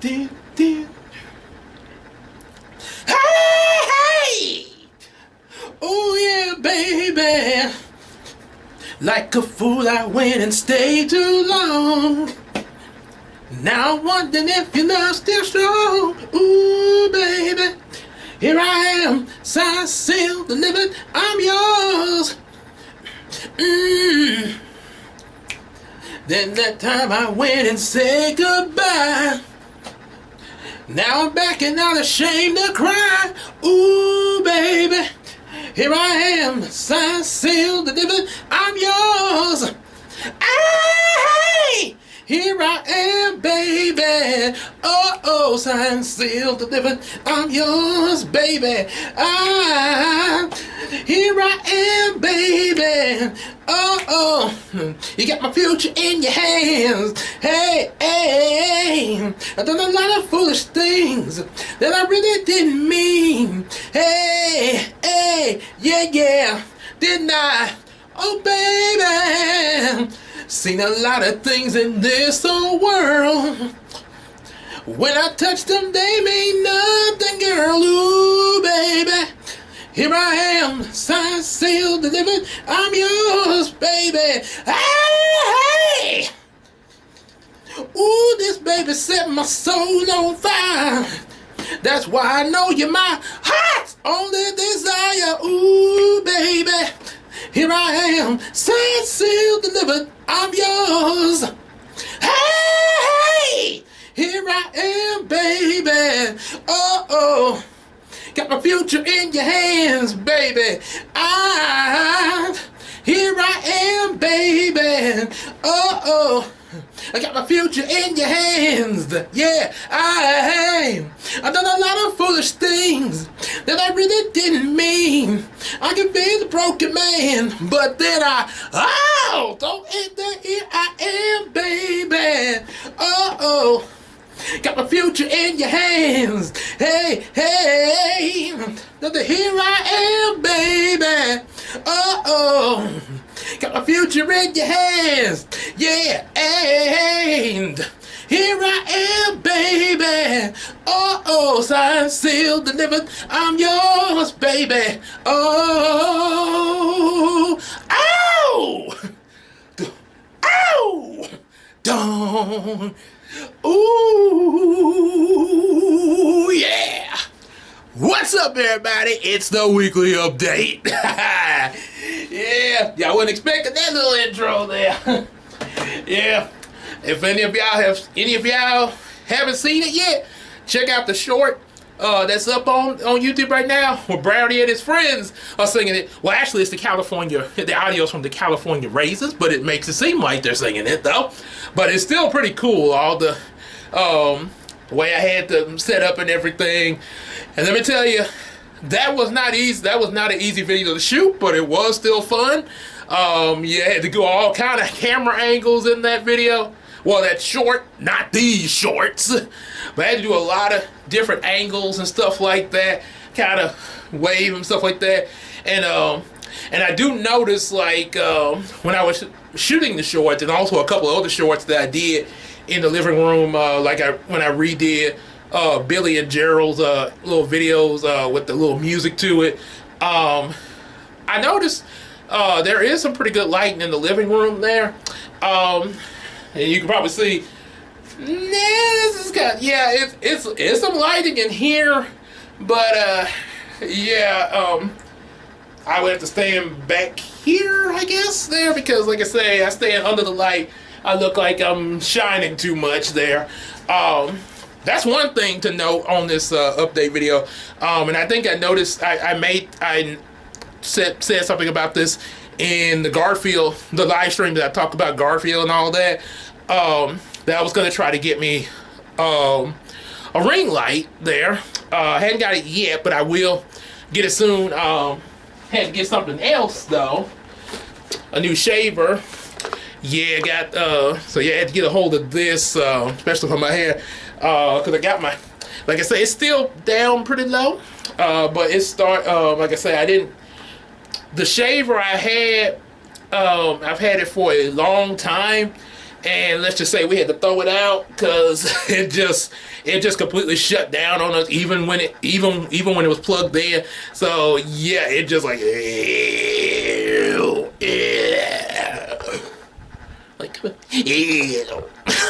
Dee, dee. Hey! Oh yeah, baby. Like a fool I went and stayed too long. Now I'm wondering if your love's still strong. Ooh, baby. Here I am, signed, sealed, delivered, I'm yours. Then that time I went and said goodbye. Now I'm back and not ashamed to cry. Ooh, baby. Here I am, signed, sealed, delivered, I'm yours. Hey! Here I am, baby. Oh, oh, signed, sealed, delivered. I'm yours, baby. Here I am, baby. Oh, oh, you got my future in your hands. Hey, hey, I've done a lot of foolish things that I really didn't mean. Hey, hey, yeah, yeah, didn't I? Oh, baby. Seen a lot of things in this old world. When I touch them, they mean nothing, girl. Ooh, baby. Here I am, signed, sealed, delivered. I'm yours, baby. Hey! Ooh, this baby set my soul on fire. That's why I know you're my heart's only desire. Ooh, baby. Here I am, signed, sealed, delivered. I'm yours. Hey! Here I am, baby. Oh, oh. Got my future in your hands, baby. Here I am, baby. Oh, oh. I got my future in your hands. Yeah, I've done a lot of foolish things that I really didn't mean. I can be the broken man, but then so here I am, baby. Oh, got my future in your hands. Hey, hey, here I am, baby. Oh, got my future in your hands. Yeah, and here I am, baby. Oh, signed, sealed, delivered. I'm yours, baby. Oh, ow, ow, don't. Ooh, yeah. What's up, everybody? It's the weekly update. Yeah, y'all wasn't expecting that little intro there. Yeah, if any of y'all haven't seen it yet, check out the short that's up on YouTube right now, where Brownie and his friends are singing it. Well, actually, it's the audio's from the California Raisins, but it makes it seem like they're singing it though. But it's still pretty cool, all the way I had them set up and everything. And let me tell you, that was not easy. That was not an easy video to shoot, but it was still fun. You had to go all kind of camera angles in that video. Well, that short, not these shorts, but I had to do a lot of different angles and stuff like that, kind of wave and stuff like that. And I do notice, like, when I was shooting the shorts, and also a couple of other shorts that I did in the living room, when I redid Billy and Gerald's little videos with the little music to it, I noticed there is some pretty good lighting in the living room there. And you can probably see, this is kind of, yeah, it's some lighting in here, but yeah, I would have to stand back here, I guess, there, because like I say, I stand under the light. I look like I'm shining too much there. That's one thing to note on this update video. And I think I noticed, I said something about this in the live stream that I talked about Garfield and all that. That I was gonna try to get me a ring light there. I hadn't got it yet, but I will get it soon. Had to get something else though, a new shaver. Yeah, so yeah, I had to get a hold of this, especially for my hair, because I got like I say, it's still down pretty low, but like I say, the shaver I had, I've had it for a long time, and let's just say we had to throw it out because it just completely shut down on us even when it when it was plugged in. So yeah, it just like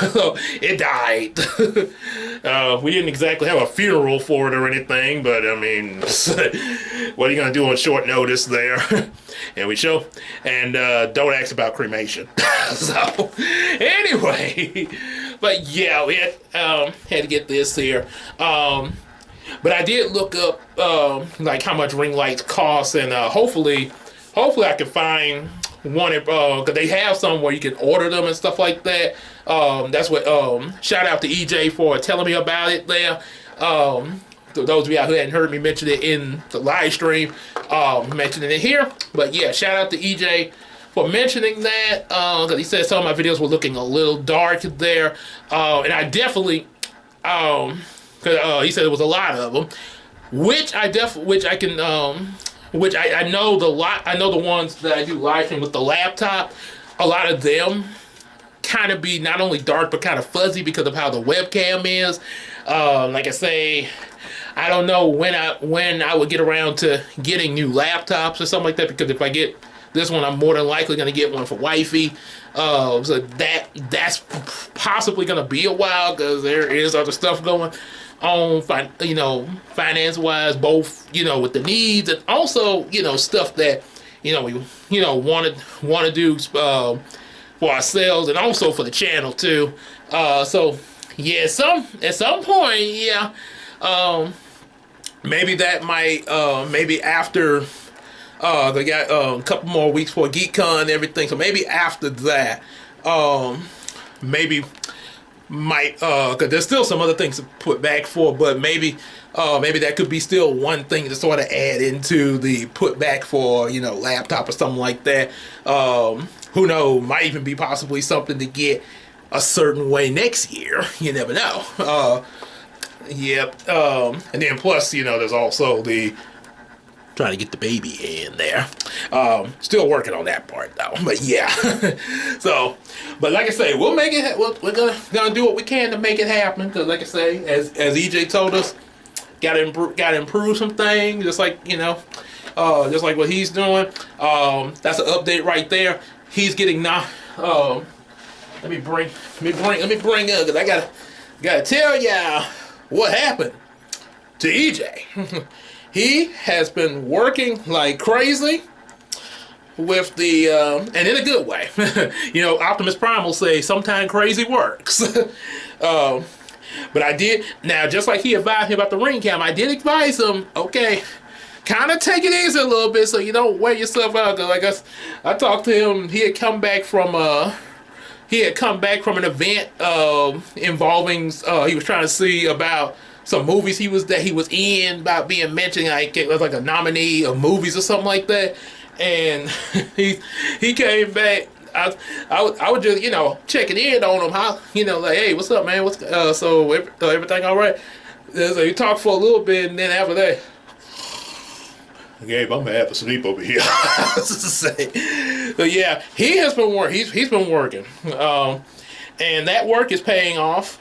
so it died. We didn't exactly have a funeral for it or anything, but I mean, what are you gonna do on short notice there? And we show, and don't ask about cremation. So anyway, but yeah, we had to get this here. But I did look up like how much ring lights cost, and hopefully I can find one because they have some where you can order them and stuff like that. That's what shout out to Ejay for telling me about it there. To those of you who hadn't heard me mention it in the live stream, mentioning it here. But yeah, shout out to Ejay for mentioning that because he said some of my videos were looking a little dark there, and I definitely because he said there was a lot of them, which I know the ones that I do live stream with the laptop. A lot of them kind of be not only dark but kind of fuzzy because of how the webcam is. Like I say, I don't know when I would get around to getting new laptops or something like that, because if I get this one, I'm more than likely going to get one for wifey. So that's possibly going to be a while because there is other stuff going on, finance wise, both, with the needs, and also, stuff that, we, want to do for ourselves and also for the channel too. So yeah, at some point, yeah, maybe that might, maybe after, they got a couple more weeks for GeekCon and everything, so maybe after that, maybe might because there's still some other things to put back for, but maybe that could be still one thing to sort of add into the put back for laptop or something like that. Who knows, might even be possibly something to get a certain way next year. You never know. Yep. And then plus, there's also the trying to get the baby in there. Still working on that part though. But yeah. So, but like I say, we'll make it. We're gonna do what we can to make it happen. Because like I say, as Ejay told us, gotta improve some things. Just like just like what he's doing. That's an update right there. He's getting now. Let me bring up because I gotta tell y'all what happened to Ejay. He has been working like crazy with the, and in a good way. Optimus Prime will say sometimes crazy works. But I did, now just like he advised me about the ring cam, I did advise him, okay, kind of take it easy a little bit so you don't wear yourself out. Cause like I talked to him, he had come back from an event involving, he was trying to see about some movies he was in, about being mentioned, like it was like a nominee of movies or something like that. And he came back. I was just checking in on him, how like, hey, what's up, man? So everything all right? So he talked for a little bit, and then after that, Gabe, I'm gonna have to sleep over here. So yeah, he has been working. He's been working, and that work is paying off.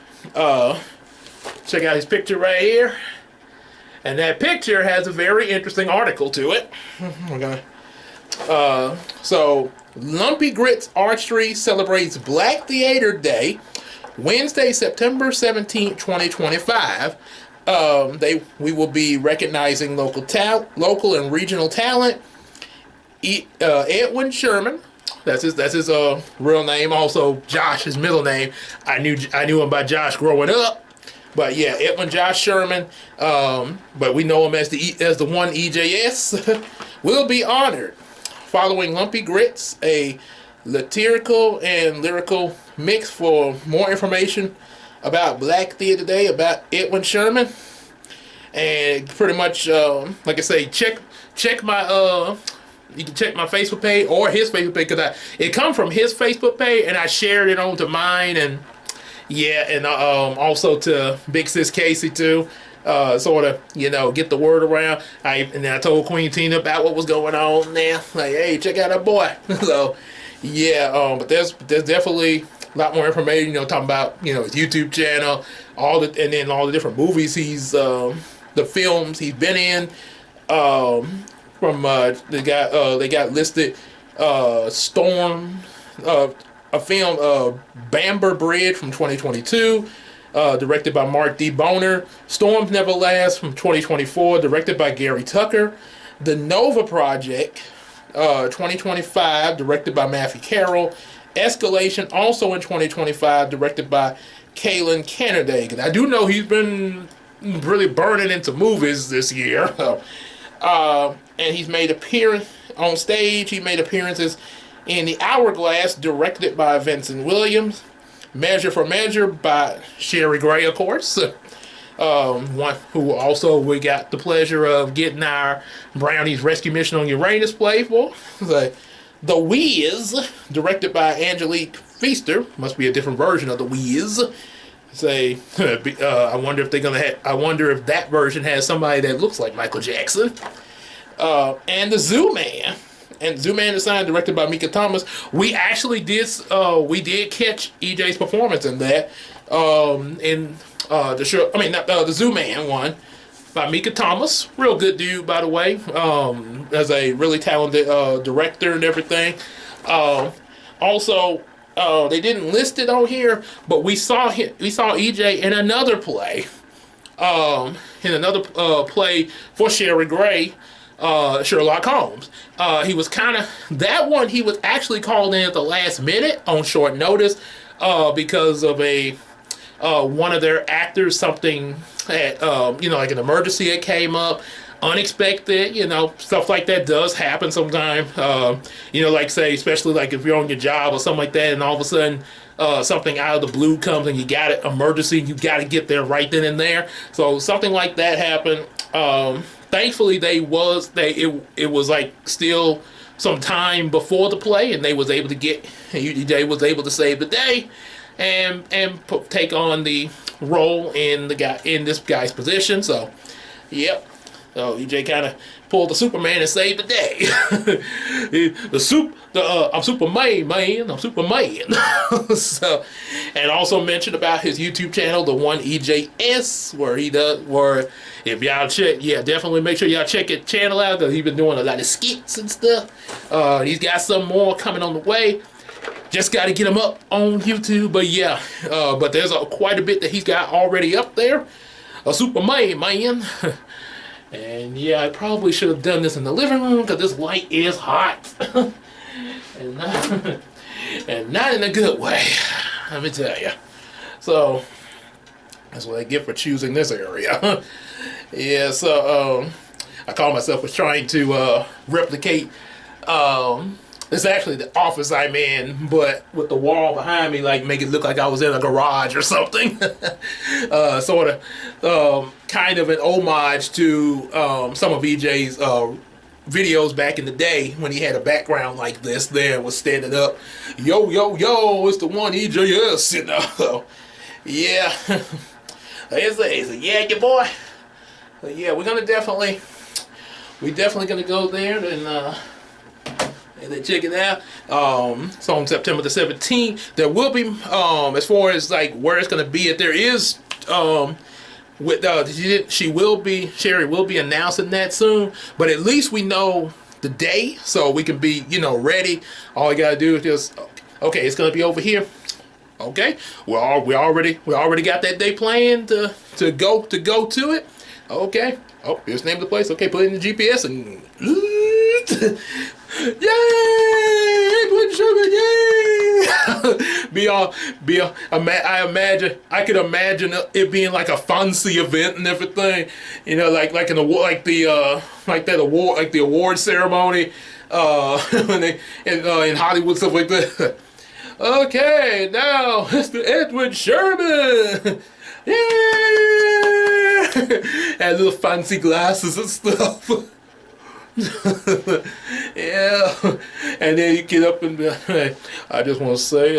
Check out his picture right here, and that picture has a very interesting article to it. We're gonna so Lumpy Grits Archery celebrates Black Theater Day, Wednesday, September 17th, 2025. We will be recognizing local and regional talent. Edwin Sherman, that's his real name. Also Josh, his middle name. I knew him by Josh growing up. But yeah, Edwin Josh Sherman, but we know him as the one EJS, will be honored. Following Lumpy Grits, a satirical and lyrical mix. For more information about Black Theater Day, about Edwin Sherman, and pretty much, like I say, check my you can check my Facebook page or his Facebook page, because it come from his Facebook page and I shared it onto mine, and yeah, and also to Big Sis Casey too. Sort of, get the word around. And then I told Queen Tina about what was going on there. Like, hey, check out our boy. So, yeah, but there's definitely, a lot more information. You know, talking about his YouTube channel, and then all the different movies the films he's been in. From they got listed Storm, a film Bamber Bridge from 2022. Directed by Mark D. Boner. Storms Never Last from 2024, directed by Gary Tucker. The Nova Project, 2025, directed by Matthew Carroll. Escalation, also in 2025, directed by Kalen Kennedy. I do know he's been really burning into movies this year. And he's made appearance on stage. He made appearances in The Hourglass, directed by Vincent Williams. Measure for Measure by Sherry Gray, of course. One who also we got the pleasure of getting our Brownies Rescue Mission on Uranus play for. The Wiz, directed by Angelique Feaster. Must be a different version of The Wiz. I wonder if they're gonna I wonder if that version has somebody that looks like Michael Jackson. And The Zoo Man. And Zoo Man Design, directed by Mika Thomas. We actually did catch Ejay's performance in that. In the show, the Zoo Man one by Mika Thomas. Real good dude, by the way. As a really talented director and everything. Also, they didn't list it on here, but we saw Ejay in another play. Play for Sherry Gray. Sherlock Holmes. He was he was actually called in at the last minute on short notice because of one of their actors, something had, like an emergency that came up, unexpected, stuff like that does happen sometimes. Like say, especially like if you're on your job or something like that, and all of a sudden something out of the blue comes and you got an emergency, you got to get there right then and there. So something like that happened. Thankfully, it was like still some time before the play, and Ejay was able to save the day, and take on the role in this guy's position. So, yep. So Ejay kind of pulled the Superman and saved the day. I'm Superman, man. I'm Superman. So, and also mentioned about his YouTube channel, the one EJS, where if y'all definitely make sure y'all check his channel out, because he's been doing a lot of skits and stuff. He's got some more coming on the way. Just got to get him up on YouTube. But yeah, but there's quite a bit that he's got already up there. A Superman, man. And yeah, I probably should have done this in the living room because this light is hot. and not in a good way, let me tell you. So that's what I get for choosing this area. Yeah, so I call myself was trying to replicate it's actually the office I'm in, but with the wall behind me, like make it look like I was in a garage or something. Sort of kind of an homage to some of Ejay's videos back in the day when he had a background like this there, was standing up. Yo, yo, yo, it's the one EJS, yeah. It's a yeah, your boy. But yeah, we're definitely gonna go there and then check it out. So on September the 17th, there will be as far as like where it's gonna be at, there is Sherry will be announcing that soon, but at least we know the day, so we can be ready. All you gotta do is just okay, it's gonna be over here. Okay, we already got that day planned to go to it. Okay. Oh, here's the name of the place. Okay, put it in the GPS and yay! Edwin Sugar, yay! I could imagine it being like a Fonzie event and everything. Like an award, like the award ceremony when they in Hollywood, stuff like that. Okay, now Mr. Edwin Sherman. Yeah! And little fancy glasses and stuff. Yeah. And then you get up and I just want to say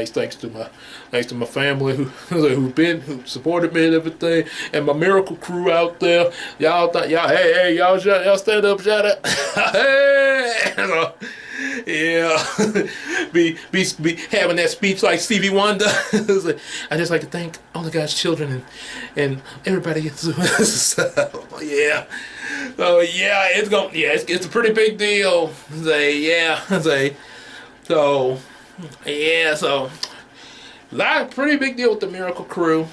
thanks to my family who supported me and everything, and my miracle crew out there. Y'all stand up, shout out. Hey! Yeah, be having that speech like Stevie Wonder. I just like to thank all of God's children and everybody. So, yeah, so yeah, it's a pretty big deal. So yeah, so pretty big deal with the Miracle Crew.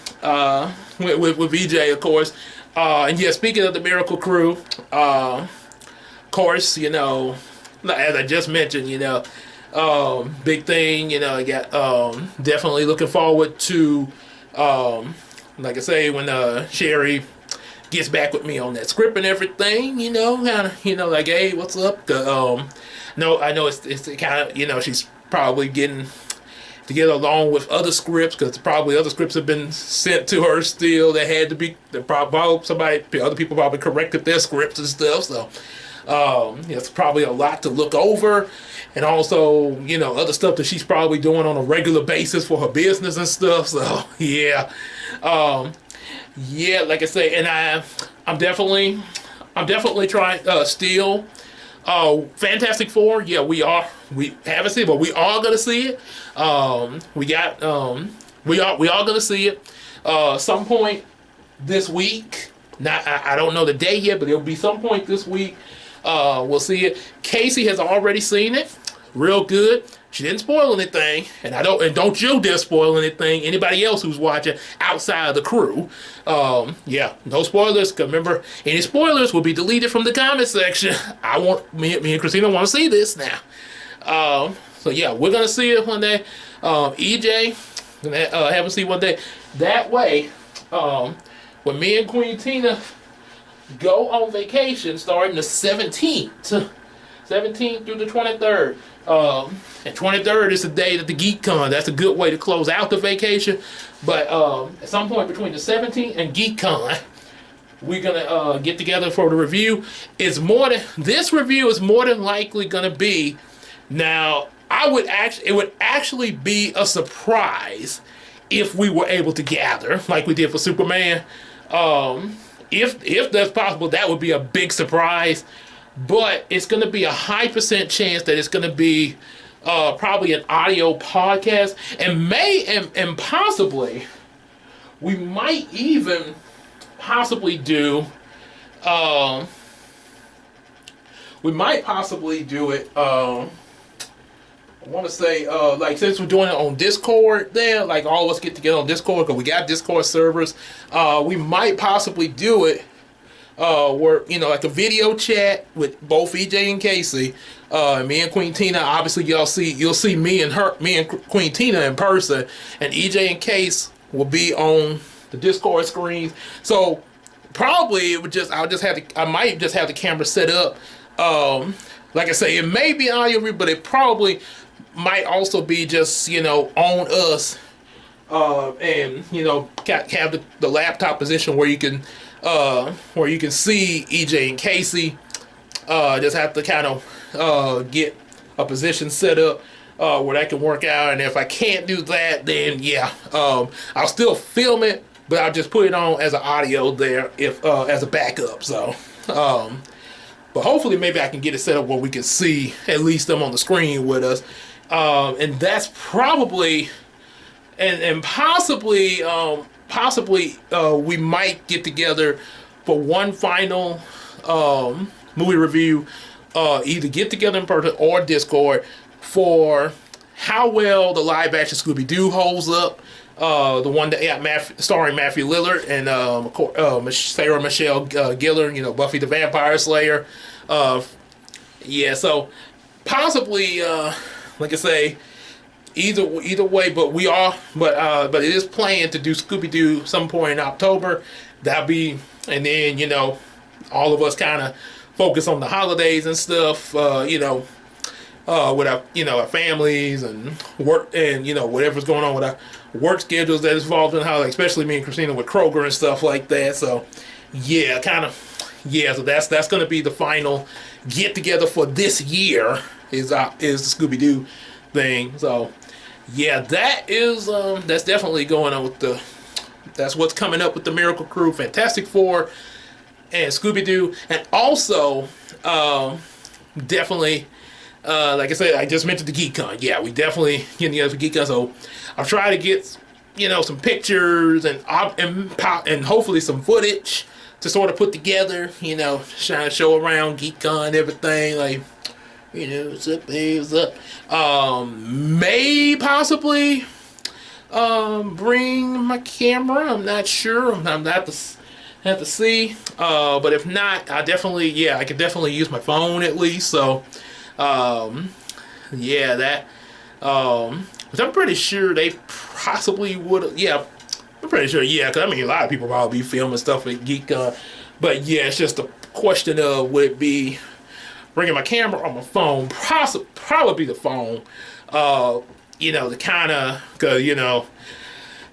With Ejay, of course. And yeah, speaking of the Miracle Crew, of course, as I just mentioned, big thing, I got definitely looking forward to, like I say, when Sherry gets back with me on that script and everything, kind of, like, hey, what's up? No, I know it's kind of, she's probably getting together along with other scripts, because probably other scripts have been sent to her still. They had to be, other people probably corrected their scripts and stuff. So it's probably a lot to look over, and also other stuff that she's probably doing on a regular basis for her business and stuff. So yeah, like I say, and I'm definitely trying still. Fantastic Four, yeah, we haven't seen it, but we are gonna see it. We are gonna see it some point this week. I don't know the day yet, but it'll be some point this week. We'll see it. Casey has already seen it, real good. She didn't spoil anything, and don't you dare spoil anything. Anybody else who's watching outside of the crew, yeah, no spoilers. Cause remember, any spoilers will be deleted from the comment section. Me and Christina want to see this now. So yeah, we're gonna see it one day. Ejay, haven't seen one day. That way, when me and Queen Tina go on vacation, starting the 17th through the 23rd. And 23rd is the day that the GeekCon. That's a good way to close out the vacation. But at some point between the 17th and GeekCon, we're gonna get together for the review. This review is more than likely gonna be. Now, it would actually be a surprise if we were able to gather like we did for Superman. If that's possible, that would be a big surprise. But it's going to be a high % chance that it's going to be probably an audio podcast, and possibly we might even possibly do it. I want to say, like, since we're doing it on Discord there, like, all of us get together on Discord, because we got Discord servers, we might possibly do it, where, like a video chat with both Ejay and Casey, me and Queen Tina. Obviously, you'll see me and Queen Tina in person, and Ejay and Case will be on the Discord screens. So, probably, I might just have the camera set up, like I say, it may be an audio review, but it probably might also be just, on us, and, have the laptop position where you can see Ejay and Casey. Just have to kind of get a position set up where that can work out. And if I can't do that, then yeah, I'll still film it, but I'll just put it on as an audio there, as a backup. So, but hopefully maybe I can get it set up where we can see at least them on the screen with us. And that's probably, and possibly, we might get together for one final movie review, either get together in person or Discord, for how well the live action Scooby-Doo holds up. The one that starring Matthew Lillard and Sarah Michelle Gellar, Buffy the Vampire Slayer. Yeah, so possibly, like I say, either way, but it is planned to do Scooby-Doo some point in October. That'll be, and then all of us kind of focus on the holidays and stuff. With our families and work, and whatever's going on with our work schedules that is involved in the holiday, especially me and Christina with Kroger and stuff like that. So yeah, so that's going to be the final get together for this year, is the Scooby-Doo thing. So yeah, that's definitely going on that's what's coming up with the Miracle Crew, Fantastic Four, and Scooby-Doo. And also definitely Like I said, I just mentioned the GeekCon. Yeah, we definitely getting together for GeekCon. So I'll try to get, you know, some pictures and hopefully some footage to sort of put together. You know, trying to show around GeekCon and everything. Like, you know, what's up, hey, what's up? May possibly bring my camera. I'm not sure. I'm not to have to see. But if not, I definitely, yeah, I could definitely use my phone at least. So, yeah, that, which I'm pretty sure they possibly would. Yeah, I'm pretty sure. Yeah, because I mean, a lot of people probably be filming stuff at GeekCon. But yeah, it's just a question of would it be bringing my camera or my phone, probably the phone, you know, to kind of, cause you know,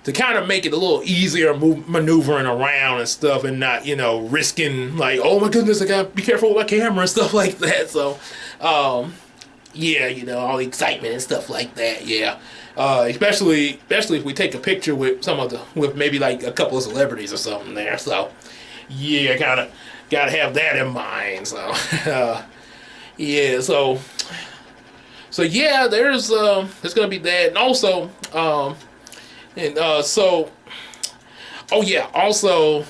to kind of make it a little easier maneuvering around and stuff, and not, you know, risking like, oh my goodness, I gotta be careful with my camera and stuff like that. So, yeah, you know, all the excitement and stuff like that. Yeah, especially if we take a picture with with maybe like a couple of celebrities or something there. So, yeah, gotta have that in mind. So. Yeah, so yeah, there's gonna be that, and also oh yeah, also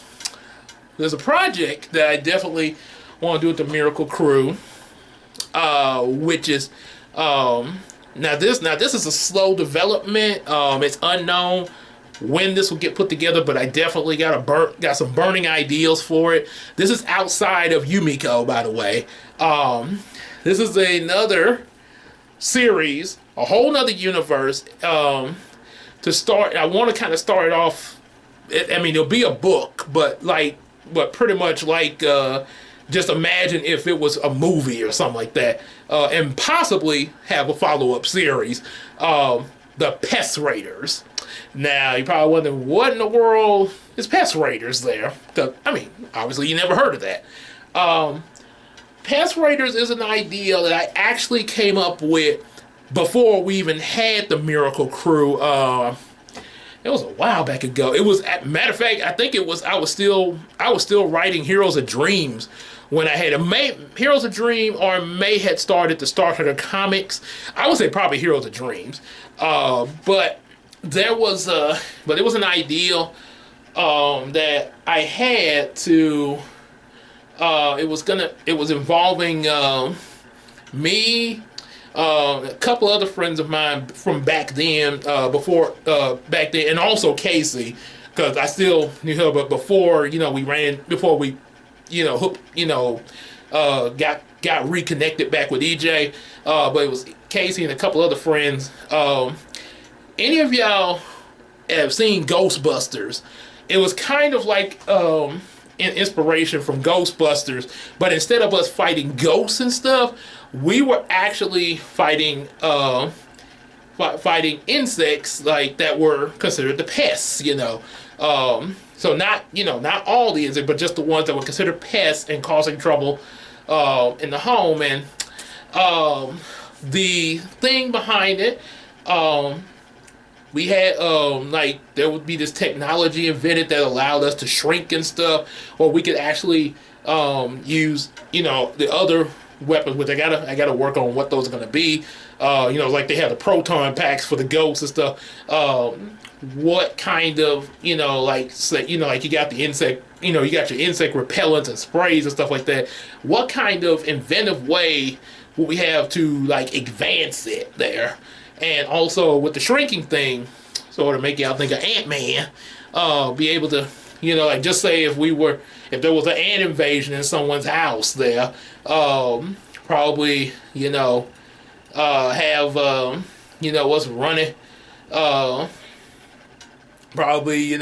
there's a project that I definitely want to do with the Miracle Crew, which is now this is a slow development. It's unknown when this will get put together, but I definitely got some burning ideas for it. This is outside of Yumiko, by the way. This is another series, a whole nother universe. To start, I want to kind of start it off. I mean, it'll be a book, but pretty much like just imagine if it was a movie or something like that, and possibly have a follow-up series, the Pest Raiders. Now, you're probably wondering, what in the world is Pest Raiders there? I mean, obviously you never heard of that. Pest Raiders is an idea that I actually came up with before we even had the Miracle Crew. It was a while back ago. It was, matter of fact, I think it was, I was still writing Heroes of Dreams when I had Heroes of Dream, or May had started the Star Trek comics. I would say probably Heroes of Dreams. But it was an idea that I had to. It was involving me, a couple other friends of mine from back then, and also Casey, because I still knew her, but before we got reconnected back with Ejay, but it was Casey and a couple other friends. Any of y'all have seen Ghostbusters? It was kind of like an inspiration from Ghostbusters, but instead of us fighting ghosts and stuff, we were actually fighting insects like that were considered the pests, you know. So not all the insects, but just the ones that were considered pests and causing trouble in the home. And the thing behind it, we had there would be this technology invented that allowed us to shrink and stuff, or we could actually use the other weapons, which I gotta work on what those are gonna be. Like they have the proton packs for the ghosts and stuff. What kind of you got the insect, you got your insect repellents and sprays and stuff like that. What kind of inventive way will we have to advance it there? And also with the shrinking thing, sort of make y'all think of Ant-Man, be able to, just say if there was an ant invasion in someone's house there, probably, have, what's running, probably,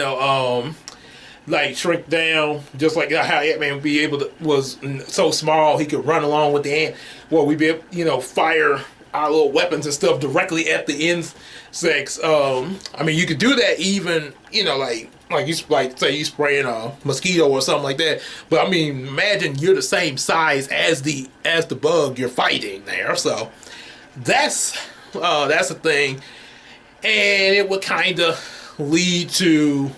shrink down, just like how Ant-Man would be able to, was so small he could run along with the ant. Well, we'd be able, fire our little weapons and stuff directly at the insects. I mean, you could do that even, say you spraying a mosquito or something like that. But I mean, imagine you're the same size as the bug you're fighting there. So that's a thing, and it would kind of lead to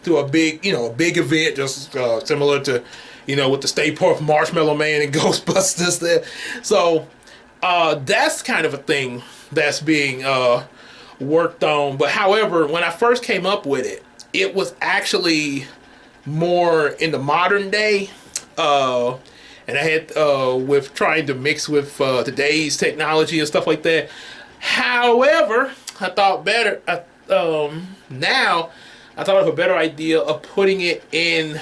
to a big, a big event, just similar to, with the Stay Puft Marshmallow Man and Ghostbusters there. So that's kind of a thing that's being worked on. But however, when I first came up with it, it was actually more in the modern day. And I had with trying to mix with today's technology and stuff like that. However, I thought better. Now, I thought of a better idea of putting it in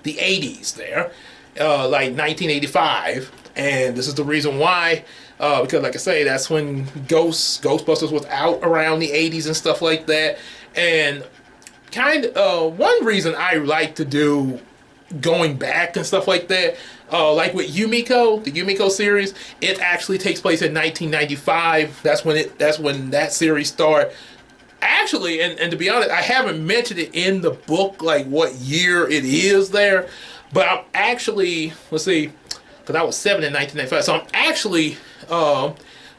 the 80s there, like 1985. And this is the reason why, because like I say, that's when Ghostbusters was out around the 80s and stuff like that. And one reason I like to do going back and stuff like that, like with Yumiko, the Yumiko series, it actually takes place in 1995. That's when that series started. Actually, and to be honest, I haven't mentioned it in the book, like what year it is there, but I'm actually, let's see, because I was 7 in 1995, so I'm actually,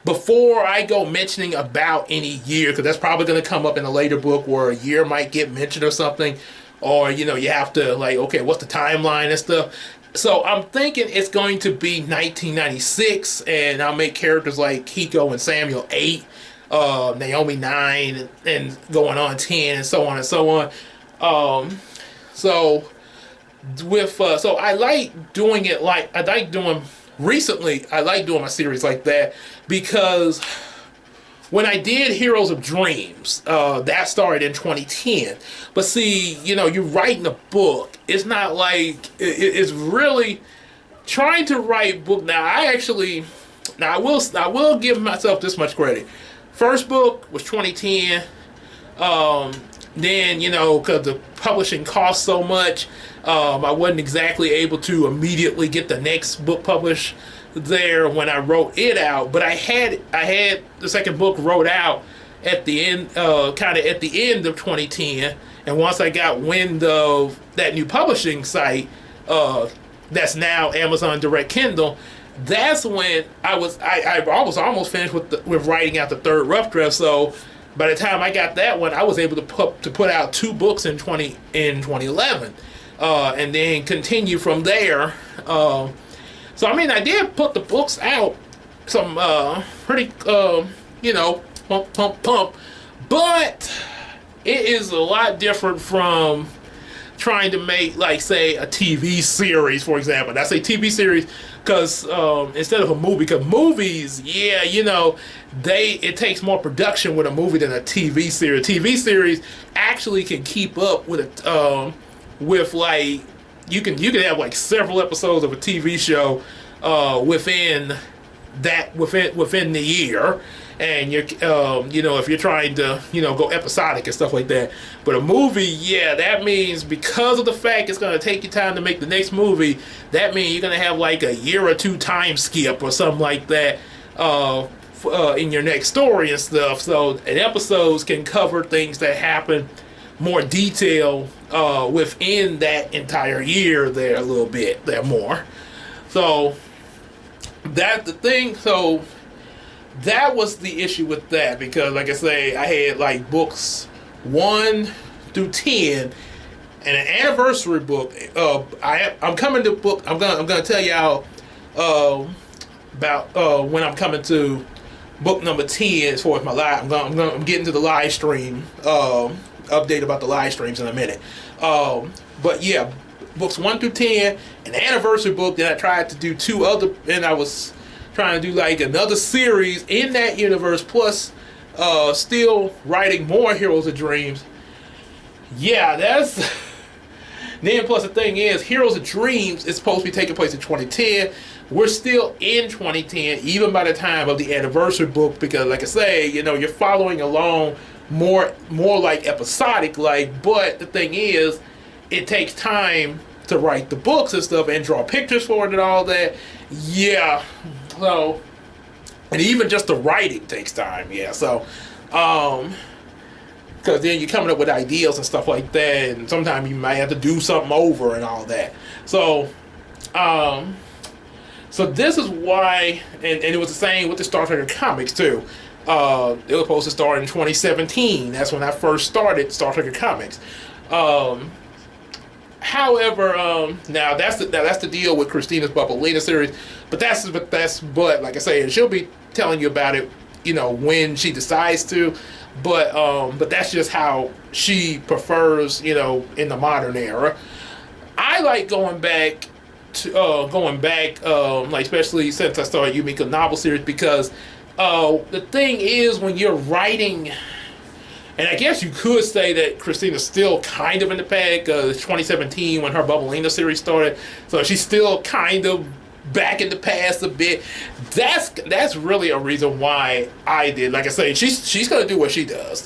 before I go mentioning about any year, because that's probably going to come up in a later book where a year might get mentioned or something, or, you have to, like, okay, what's the timeline and stuff. So I'm thinking it's going to be 1996, and I'll make characters like Kiko and Samuel 8, Naomi 9, and going on 10, and so on and so on. So I like doing it recently, I like doing my series like that, because when I did Heroes of Dreams, that started in 2010. But see, you're writing a book. It's not like, it's really trying to write book. Now, I will give myself this much credit. First book was 2010. Then, because the publishing cost so much, I wasn't exactly able to immediately get the next book published there when I wrote it out. But I had the second book wrote out at the end, kind of at the end of 2010. And once I got wind of that new publishing site, that's now Amazon Direct Kindle, that's when I was almost finished with writing out the third rough draft. So by the time I got that one, I was able to put out 2 books in 2011, and then continue from there. So I mean, I did put the books out, some pretty pump, but it is a lot different from trying to make, like, say, a TV series, for example. And I say TV series because instead of a movie, because movies, yeah, it takes more production with a movie than a TV series. TV series actually can keep up with like, you can have like several episodes of a TV show within the year. And you're, if you're trying to, go episodic and stuff like that. But a movie, yeah, that means because of the fact it's going to take you time to make the next movie, that means you're going to have like a year or 2 time skip or something like that in your next story and stuff. So, and episodes can cover things that happen more detail within that entire year there a little bit, there more. So, that's the thing. So, that was the issue with that, because like I say, I had like books 1 through 10 and an anniversary book. I'm coming to book. I'm gonna tell y'all about when I'm coming to book number 10 as far as my live. I'm getting to the live stream update about the live streams in a minute. But yeah, books 1 through 10, an anniversary book. Then I tried to do 2 other, and I was trying to do like another series in that universe, plus still writing more Heroes of Dreams. Yeah, that's then plus the thing is, Heroes of Dreams is supposed to be taking place in 2010. We're still in 2010 even by the time of the anniversary book, because like I say, you're following along more like episodic, like, but the thing is, it takes time to write the books and stuff and draw pictures for it and all that. Yeah. So, and even just the writing takes time, yeah. So, because then you're coming up with ideas and stuff like that, and sometimes you might have to do something over and all that. So, so this is why, and it was the same with the Star Trek comics too. It was supposed to start in 2017. That's when I first started Star Trek comics. However, now that's the deal with Christina's Bubblina series, but but like I say, she'll be telling you about it, when she decides to, but that's just how she prefers, in the modern era. I like going back, like especially since I started Yumiko novel series because the thing is when you're writing. And I guess you could say that Christina's still kind of in the past, 2017 when her Bubblina series started. So she's still kind of back in the past a bit. That's really a reason why I did. Like I say, she's gonna do what she does.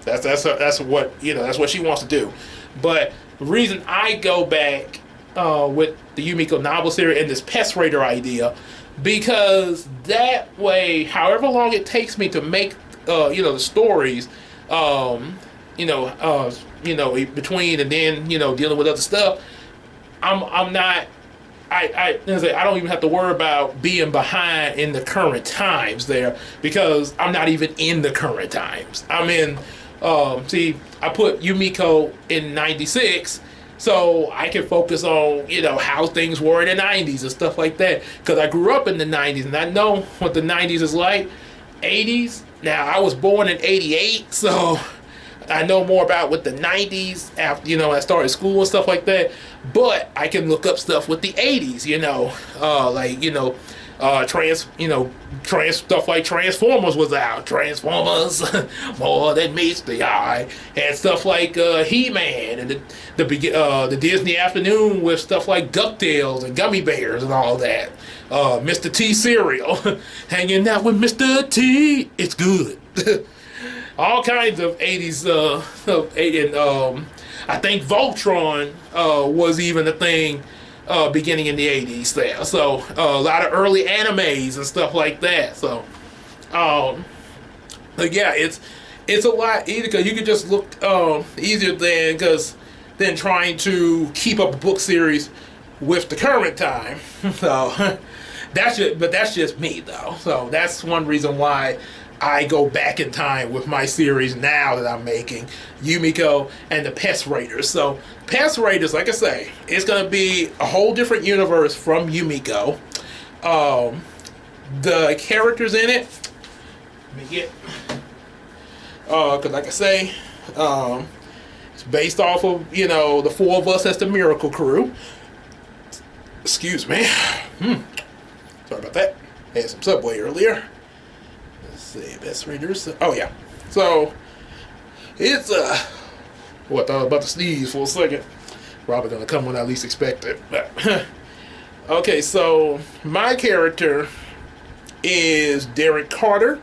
That's what she wants to do. But the reason I go back with the Yumiko novel series and this Pest Raider idea, because that way, however long it takes me to make the stories. Between and then dealing with other stuff, I'm not. I don't even have to worry about being behind in the current times there because I'm not even in the current times. I'm in. I put Yumiko in '96. So I can focus on, how things were in the 90s and stuff like that. Because I grew up in the 90s and I know what the 90s is like. 80s. Now, I was born in 88, so I know more about with the 90s after, I started school and stuff like that. But I can look up stuff with the 80s, stuff like Transformers was out. Transformers, more than meets the eye. And stuff like He-Man and the Disney Afternoon with stuff like DuckTales and Gummy Bears and all that. Mr. T cereal. Hanging out with Mr. T. It's good. All kinds of 80s. I think Voltron was even a thing beginning in the 80s there. So a lot of early animes and stuff like that. So, but yeah, it's a lot easier because you can just look easier than trying to keep up a book series with the current time. So that's just me though. So that's one reason why I go back in time with my series now that I'm making, Yumiko and the Pest Raiders. So Pest Raiders, like I say, it's going to be a whole different universe from Yumiko. The characters in it, let me get, because like I say, it's based off of, the four of us as the Miracle Crew. Excuse me. Sorry about that. Had some Subway earlier. Let's see, Pest Raiders. Oh yeah. So it's I was about to sneeze for a second. Probably gonna come when I least expect it. But okay, so my character is Derek Carter,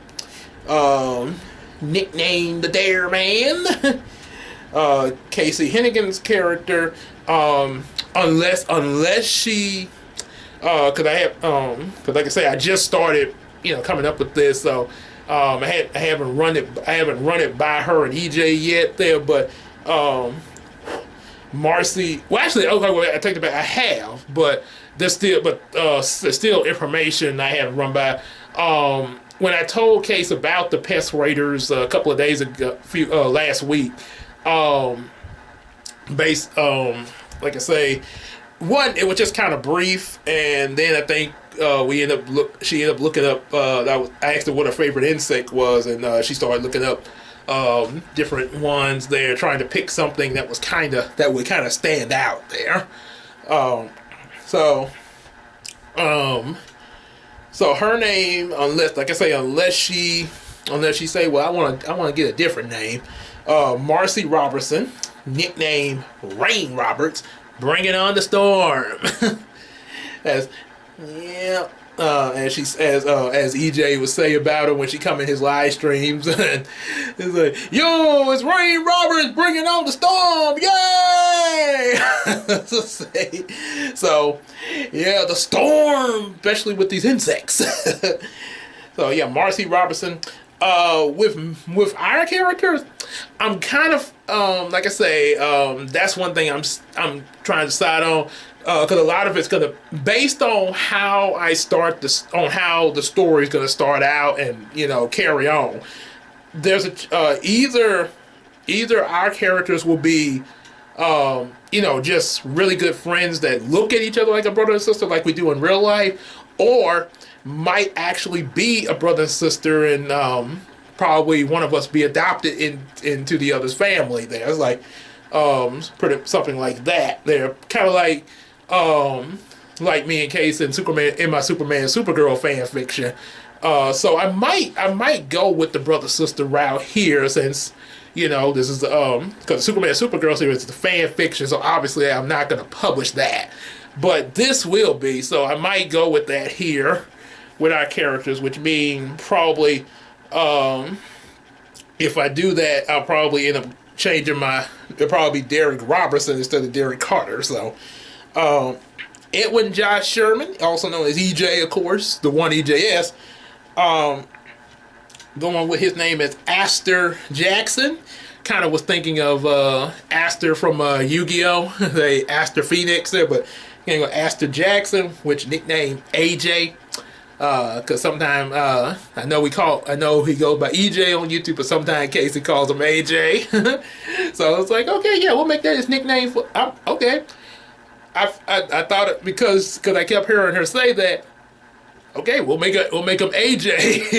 nicknamed the Dare Man. Casey Hennigan's character, unless she. Cause like I say, I just started, coming up with this, so I haven't run it by her and Ejay yet there, but Marcy. Well, actually, I take it back. I have, but there's still information I haven't run by. When I told Case about the Pest Raiders a couple of days ago, last week, like I say. One, it was just kind of brief, and then I think she ended up looking up. I asked her what her favorite insect was, and she started looking up different ones there, trying to pick something that would kind of stand out there. So her name, unless she say, well, I want to get a different name. Marcy Robertson, nickname Rain Roberts. Bringing on the storm. As she's as Ejay would say about her when she come in his live streams, and it's like, "Yo, it's Rain Roberts bringing on the storm, yay!" So, yeah, the storm, especially with these insects. So yeah, Marcy Robertson. With our characters, I'm kind of like I say, that's one thing I'm trying to decide on, because a lot of it's gonna based on how I start this, on how the story's gonna start out and carry on. There's either our characters will be you know, just really good friends that look at each other like a brother and sister, like we do in real life, or might actually be a brother and sister, and probably one of us be adopted into the other's family. There, it's like pretty something like that. They're kind of like me and Case in Superman, in my Superman and Supergirl fan fiction. So I might go with the brother sister route here, since you know this is because Superman and Supergirl series is the fan fiction, so obviously I'm not going to publish that, but this will be. So I might go with that here with our characters, which mean probably if I do that, I'll probably end up changing it'll probably be Derek Robertson instead of Derek Carter. So Edwin Josh Sherman, also known as EJ, of course, the one EJS. Going with his name as Aster Jackson. Kind of was thinking of Aster from Yu-Gi-Oh! The Aster Phoenix there, but you know, Aster Jackson, which nickname Ejay. Cause sometimes I know he goes by EJ on YouTube, but sometimes Casey calls him AJ. So it's like, okay, yeah, we'll make that his nickname for. Okay. I thought it because I kept hearing her say that. Okay, we'll make him AJ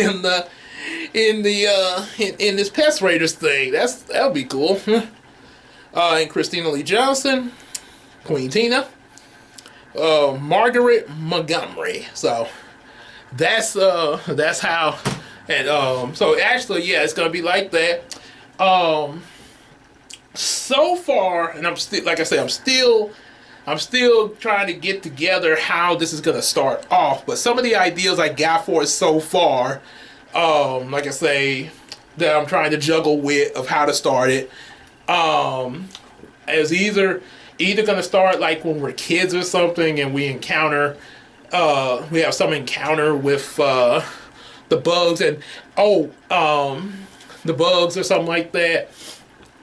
in this Pest Raiders thing. That'll be cool. And Christina Lee Johnson, Queen Tina, Margaret Montgomery. So that's how. And so actually, yeah, it's gonna be like that. So far, and I'm still, like I said, I'm still trying to get together how this is going to start off. But some of the ideas I got for it so far, like I say, that I'm trying to juggle with of how to start it, is either going to start like when we're kids or something, and we have some encounter with the bugs, and the bugs or something like that,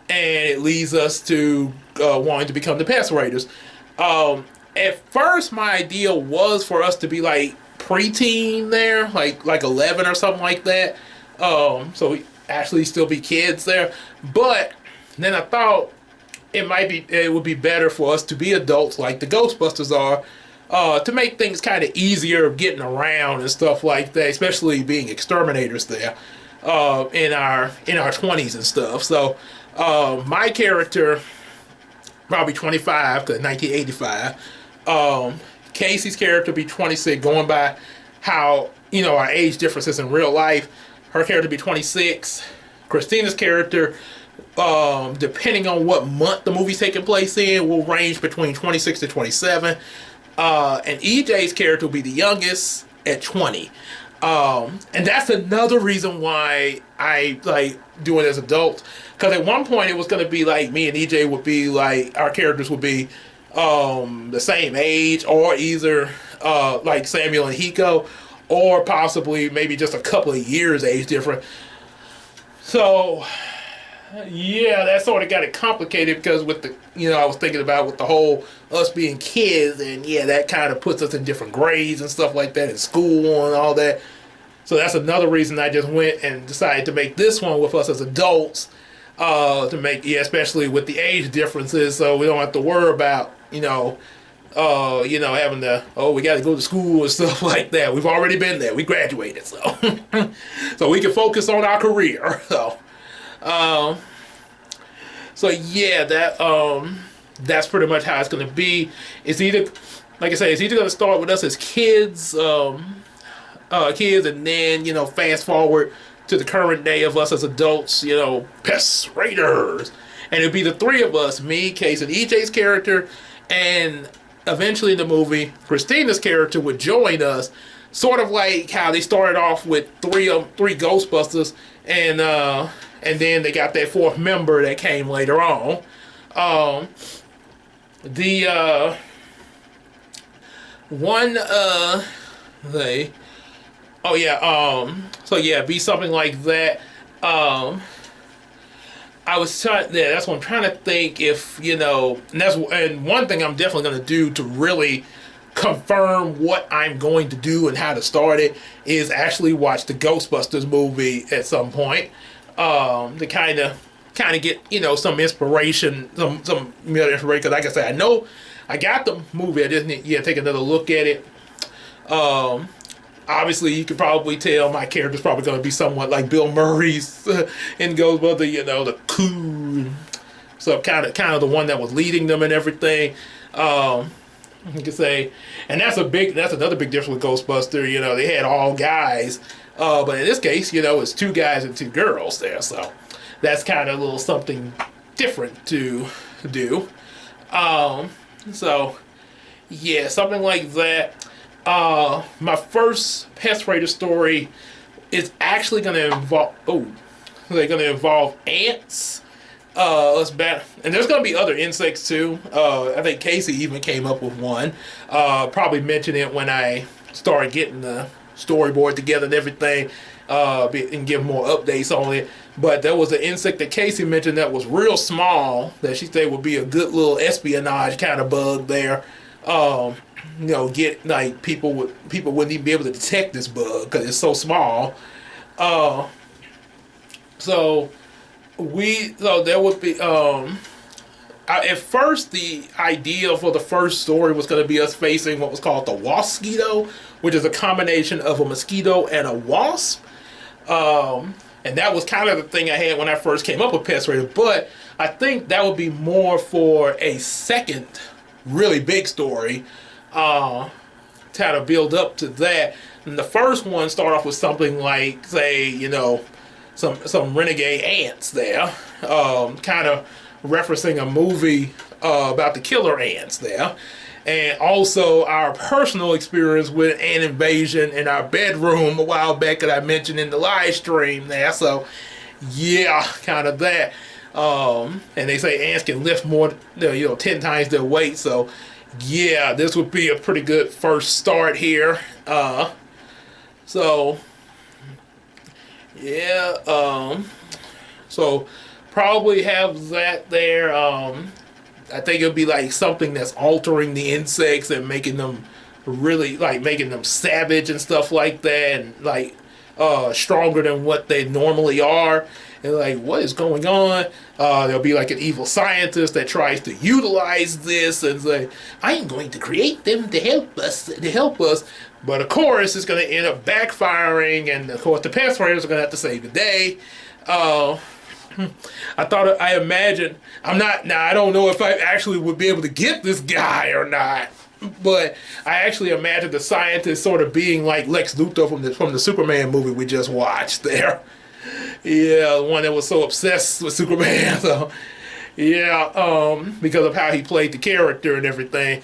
and it leads us to wanting to become the Pest Raiders. At first, my idea was for us to be like preteen there, like 11 or something like that. So we actually still be kids there. But then I thought it would be better for us to be adults like the Ghostbusters are, to make things kind of easier of getting around and stuff like that, especially being exterminators there, in our 20s and stuff. So my character, probably 25, because 1985. Casey's character be 26, going by how, you know, our age differences in real life. Her character be 26. Christina's character, depending on what month the movie's taking place in, will range between 26 to 27. And EJ's character will be the youngest at 20. And that's another reason why I like doing it as adults. Because at one point it was going to be like me and EJ would be like, our characters would be the same age, or either like Samuel and Hiko, or possibly maybe just a couple of years age different. So yeah, that sort of got it complicated, because with the, you know, I was thinking about with the whole us being kids, and yeah, that kind of puts us in different grades and stuff like that in school and all that. So that's another reason I just went and decided to make this one with us as adults, to make, yeah, especially with the age differences, so we don't have to worry about, you know, having to, we got to go to school and stuff like that. We've already been there. We graduated, so so we can focus on our career. So yeah, that's pretty much how it's going to be. It's either, like I say, it's either going to start with us as kids, and then, you know, fast forward to the current day of us as adults, you know, Pest Raiders. And it'll be the three of us, me, Case, and EJ's character, and eventually in the movie, Christina's character would join us, sort of like how they started off with three Ghostbusters, and then they got that fourth member that came later on. So yeah, be something like that. I was trying, yeah, that's what I'm trying to think if, you know, and one thing I'm definitely going to do to really confirm what I'm going to do and how to start it is actually watch the Ghostbusters movie at some point, to kind of kind of get, you know, some inspiration, some inspiration. Because like I said, I know I got the movie. I just need take another look at it. Obviously, you could probably tell my character's probably going to be somewhat like Bill Murray's in Ghostbusters, you know, the cool, so kind of the one that was leading them and everything. You could say, and that's another big difference with Ghostbusters. You know, they had all guys, but in this case, you know, it's 2 guys and 2 girls there, so that's kind of a little something different to do. So yeah, something like that. My first Pest Raider story is actually going to involve they're going to involve ants. And there's going to be other insects too. I think Casey even came up with one. Probably mention it when I started getting the storyboard together and everything, and give more updates on it. But there was an insect that Casey mentioned that was real small that she said would be a good little espionage kind of bug there. You know, get like people wouldn't even be able to detect this bug because it's so small. So there would be at first the idea for the first story was going to be us facing what was called the wasp-skeeto, which is a combination of a mosquito and a wasp. And that was kind of the thing I had when I first came up with Pest Raider, but I think that would be more for a second really big story, try to build up to that. And the first one start off with something like, say, you know, some renegade ants there, kind of referencing a movie about the killer ants there, and also our personal experience with an invasion in our bedroom a while back that I mentioned in the live stream there. So yeah, kind of that. And they say ants can lift more, 10 times their weight. So yeah, this would be a pretty good first start here. So yeah, so probably have that there. I think it'll be like something that's altering the insects and making them really, like, making them savage and stuff like that, and like stronger than what they normally are. And like, what is going on? There'll be like an evil scientist that tries to utilize this and say, I am going to create them to help us. But of course, it's going to end up backfiring, and of course, the Pest Raiders are going to have to save the day. I imagine, I don't know if I actually would be able to get this guy or not, but I actually imagine the scientist sort of being like Lex Luthor from the Superman movie we just watched there. Yeah, the one that was so obsessed with Superman. So yeah, because of how he played the character and everything.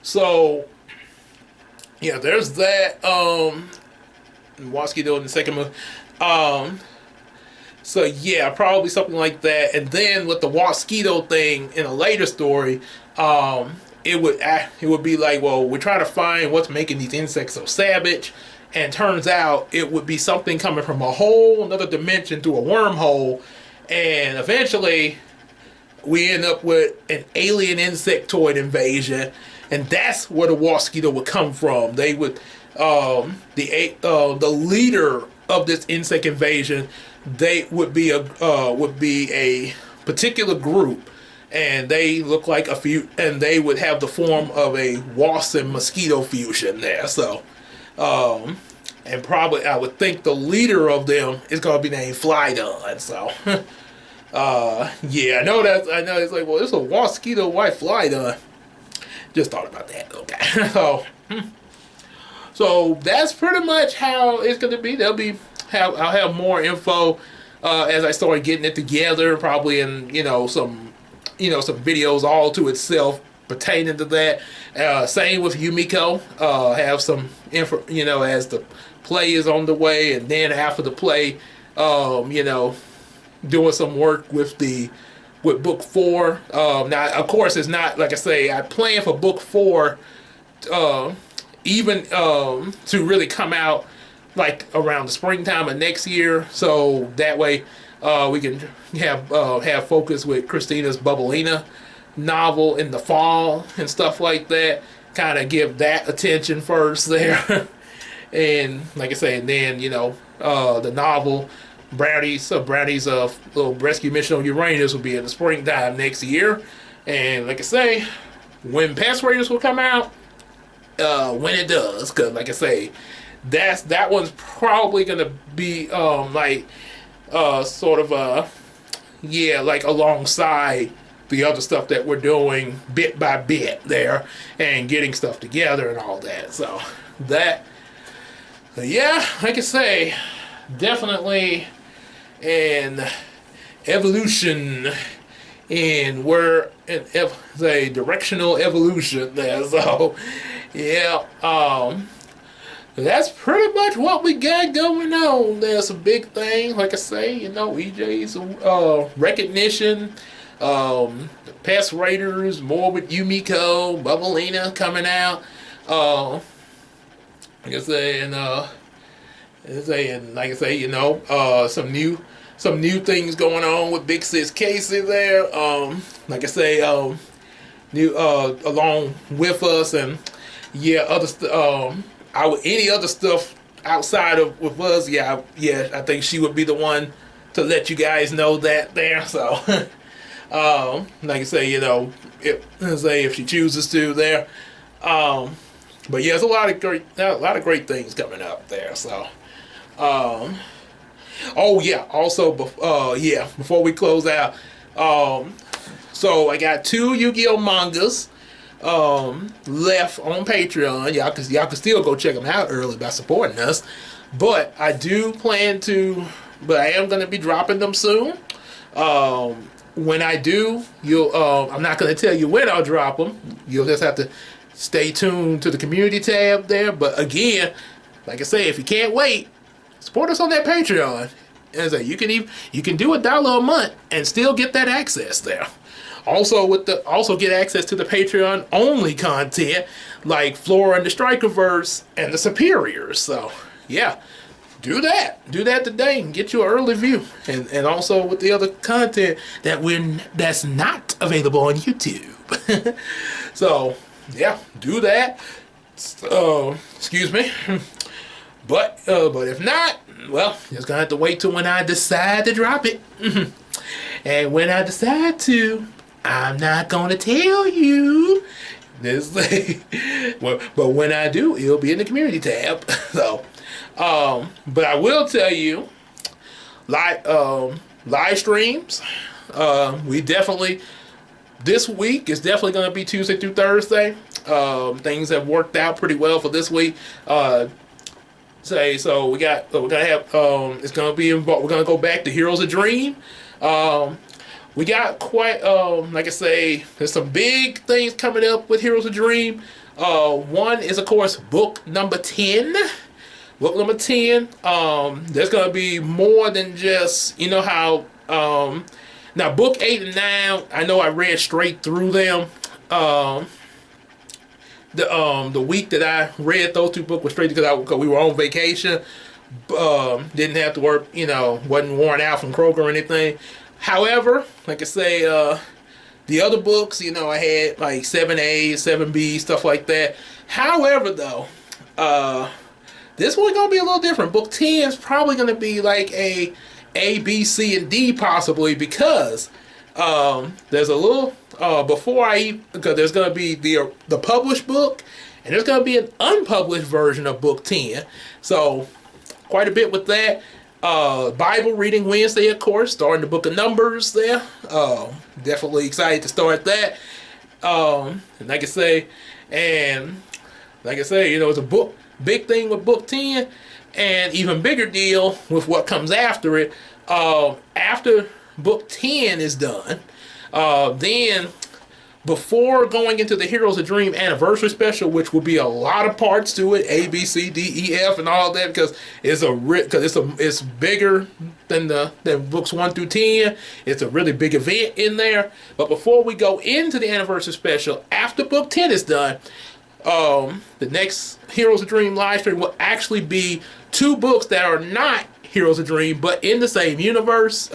So yeah, there's that. Wasp-skeeto in the second movie. So yeah, probably something like that. And then with the wasp-skeeto thing in a later story, it would be like, well, we're trying to find what's making these insects so savage, and turns out it would be something coming from a whole another dimension through a wormhole, and eventually we end up with an alien insectoid invasion, and that's where the wasp-skeeto would come from. They would the leader of this insect invasion, they would be a particular group, and they look like and they would have the form of a wasp and mosquito fusion there. So and probably I would think the leader of them is going to be named Flydon. So yeah, I know it's like, well, it's a wasp-skeeto, why Flydon? Just thought about that. Okay. So that's pretty much how it's going to be. I'll have more info as I start getting it together, probably in some videos all to itself pertaining to that. Same with Yumiko. Have some info, as the play is on the way, and then after the play, doing some work with book 4. Now, of course, it's not like I say. I plan for book 4, even to really come out like around the springtime of next year, so that way we can have focus with Christina's Bubblina novel in the fall and stuff like that. Kind of give that attention first there, and like I say, and then the novel Brownie's little rescue mission on Uranus will be in the springtime next year. And like I say, when Pest Raiders will come out, when it does, because like I say, that one's probably gonna be sort of like alongside the other stuff that we're doing bit by bit there and getting stuff together and all that. So that, yeah, like I say, definitely an evolution in where a directional evolution there. So yeah, that's pretty much what we got going on. There's some big things, like I say, you know, Ejay's recognition, the Pest Raiders, more with Yumiko, Bubblina coming out. Like I say, and like I say, you know, some new things going on with Big Sis Casey there. Like I say, new along with us, and yeah, any other stuff outside of with us, yeah, I think she would be the one to let you guys know that there. So, like I say, you know, if she chooses to there. But yeah, there's a lot of great things coming up there. So, oh yeah, also before we close out, so I got 2 Yu-Gi-Oh mangas left on Patreon. Y'all can still go check them out early by supporting us. But I do plan to, but I am going to be dropping them soon. When I do, I'm not going to tell you when I'll drop them. You'll just have to stay tuned to the community tab there. But again, like I say, if you can't wait, support us on that Patreon. And so you can do $1 a month and still get that access there. Also get access to the Patreon only content like Flora and the Strikerverse and the Superiors. So yeah, do that today and get you an early view. And also with the other content that's not available on YouTube. So yeah, do that. Excuse me. But if not, well, just gonna have to wait till when I decide to drop it. And when I decide to, I'm not gonna tell you. But when I do, it'll be in the community tab. So, but I will tell you, live streams. We definitely, this week is definitely gonna be Tuesday through Thursday. Things have worked out pretty well for this week. We're gonna have it's gonna be involved. We're gonna go back to Heroes of Dream. We got quite like I say, there's some big things coming up with Heroes of Dream. One is of course book number 10. Book number 10. There's gonna be more than just, you know how now book 8 and 9. I know I read straight through them. The week that I read those 2 books was straight because we were on vacation. Didn't have to work, you know, wasn't worn out from Kroger or anything. However, like I say, the other books, you know, I had like 7A, 7B, stuff like that. However, though, this one's gonna be a little different. Book 10 is probably gonna be like a B, C, and D possibly, because there's a little because there's gonna be the published book, and there's gonna be an unpublished version of book 10. So quite a bit with that. Bible reading Wednesday, of course, starting the book of Numbers there. Definitely excited to start that. And like I say, you know, it's a big thing with book 10, and even bigger deal with what comes after it. After book 10 is done, then before going into the Heroes of Dream anniversary special, which will be a lot of parts to it, A, B, C, D, E, F, and all that, because it's bigger than books 1 through 10. It's a really big event in there. But before we go into the anniversary special, after book 10 is done, the next Heroes of Dream live stream will actually be 2 books that are not Heroes of Dream, but in the same universe.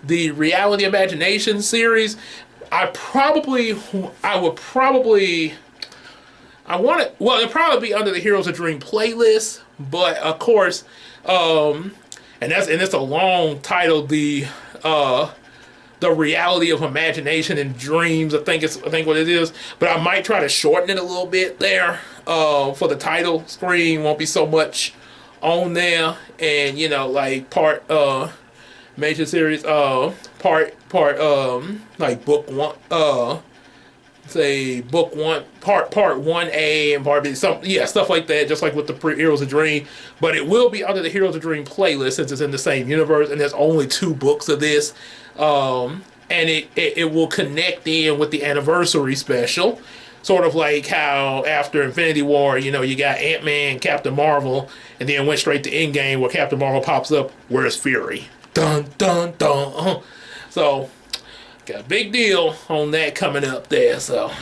The Reality Imagination series. It'll probably be under the Heroes of Dream playlist, but of course, and it's a long title. The reality of imagination and dreams. I think what it is, but I might try to shorten it a little bit there. For the title screen, won't be so much on there, and like part major series part like book one say book one part 1A and part B, stuff like that, just like with the Heroes of Dream. But it will be under the Heroes of Dream playlist since it's in the same universe, and there's only 2 books of this. And it will connect in with the anniversary special, sort of like how after Infinity War, you got Ant-Man, Captain Marvel, and then went straight to Endgame where Captain Marvel pops up. Where's Fury? Dun dun dun. So got a big deal on that coming up there. So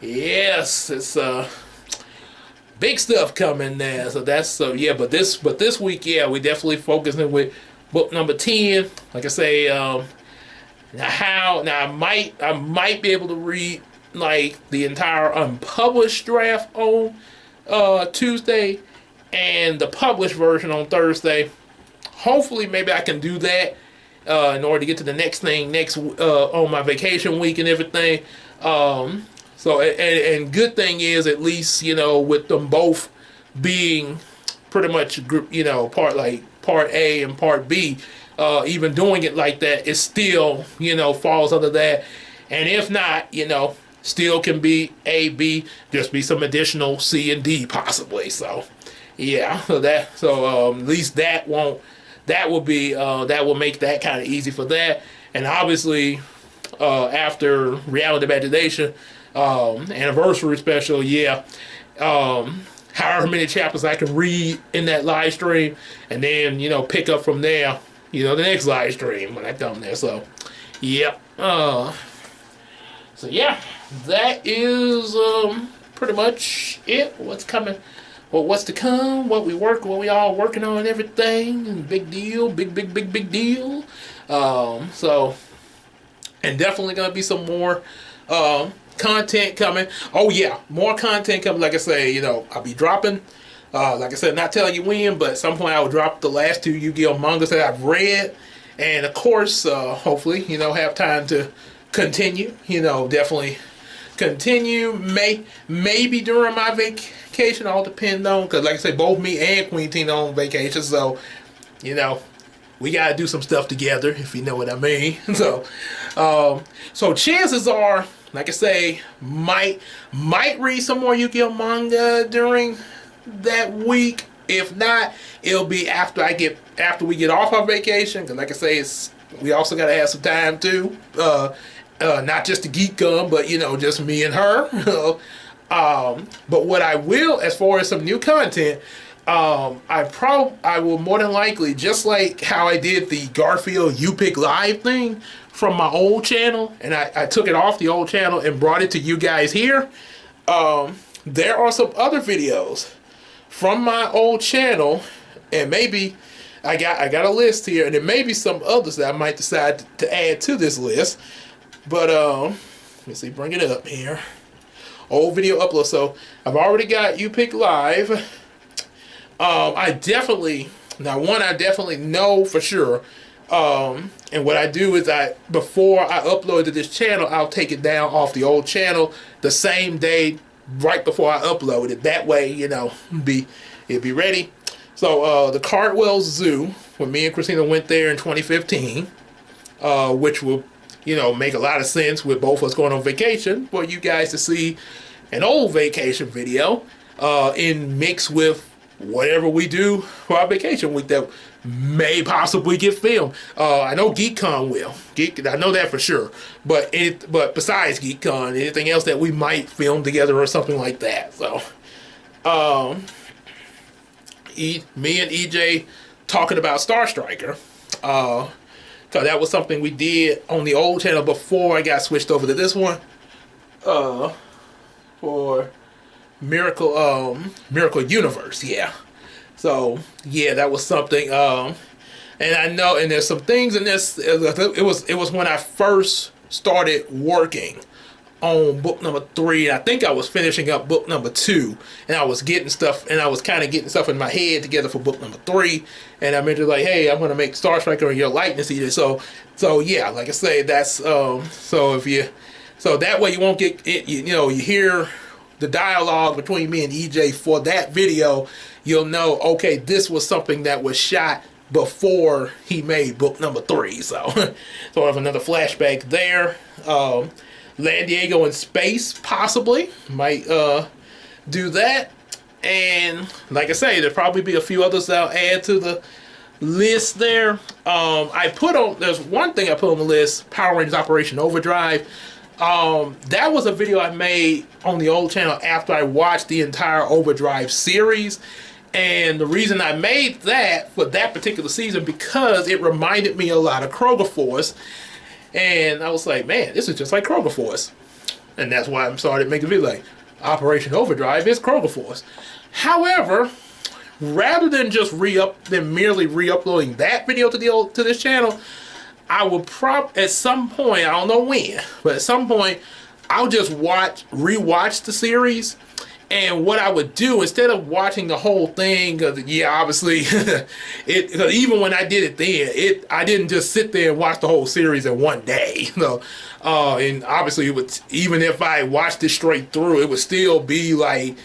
yes, it's big stuff coming there. So but this week, we definitely focusing with book number 10. Like I say, now I might be able to read like the entire unpublished draft on Tuesday and the published version on Thursday. Hopefully, maybe I can do that in order to get to the next thing on my vacation week and everything. So and good thing is, at least with them both being pretty much group, part A and part B, even doing it like that, it still falls under that. And if not, still can be A, B, just be some additional C and D possibly. So yeah, so at least that will make that kind of easy for that. And obviously after Reality Imagination anniversary special, however many chapters I can read in that live stream, and then pick up from there, the next live stream when I come there. So yep. So yeah, that is pretty much it. What's coming, what's to come, what we all working on, and everything, and big deal, big deal. So, and definitely gonna be some more content coming. Oh yeah, more content coming. Like I say, I'll be dropping. Like I said, not telling you when, but at some point I will drop the last 2 Yu-Gi-Oh mangas that I've read, and of course, hopefully, have time to continue. Definitely continue. Maybe during my vacation, all depend on, because like I say, both me and Queen Tina on vacation, so we gotta do some stuff together, if you know what I mean. So chances are, like I say, might read some more Yu-Gi-Oh manga during that week. If not, it'll be after we get off our vacation, because like I say, we also gotta have some time too. Not just the geek gum, but just me and her. But what I will, as far as some new content, I will more than likely, just like how I did the Garfield You Pick Live thing from my old channel, and I took it off the old channel and brought it to you guys here. There are some other videos from my old channel, and maybe I got a list here, and there may be some others that I might decide to add to this list. But let's see, bring it up here. Old video upload. So I've already got You Pick Live. I definitely know for sure. And what I do is before I upload to this channel, I'll take it down off the old channel the same day, right before I upload it. That way, it'll be ready. So the Cardwell Zoo, when me and Christina went there in 2015, which will make a lot of sense with both of us going on vacation, for you guys to see an old vacation video in mix with whatever we do for our vacation week that may possibly get filmed. I know GeekCon will. I know that for sure. But besides GeekCon, anything else that we might film together or something like that. So, me and Ejay talking about Star Striker. So that was something we did on the old channel before I got switched over to this one. For Miracle Universe, yeah. So yeah, that was something. And I know, and there's some things in this. It was when I first started working on book number 3. I think I was finishing up book number 2, and I was getting stuff, and I was kind of getting stuff in my head together for book number 3. And I mentioned like, hey, I'm gonna make Star Striker your likeness either. So yeah, like I say, that's so that way you won't get it. You know, you hear the dialogue between me and EJ for that video, you'll know, okay, this was something that was shot before he made book number 3. So so I have another flashback there. San Diego in space, possibly might do that. And like I say, there'll probably be a few others I'll add to the list there. There's one thing I put on the list, Power Rangers Operation Overdrive. That was a video I made on the old channel after I watched the entire Overdrive series. And the reason I made that for that particular season, because it reminded me a lot of Kroger Force. And I was like, man, this is just like Kroger Force. And that's why I started making videos like, Operation Overdrive is Kroger Force. However, rather than just merely re-uploading that video to this channel, I will at some point, I don't know when, but at some point, I'll just rewatch the series. And what I would do, instead of watching the whole thing, because yeah, obviously, cause even when I did it then, I didn't just sit there and watch the whole series in one day. And obviously, even if I watched it straight through, it would still be like,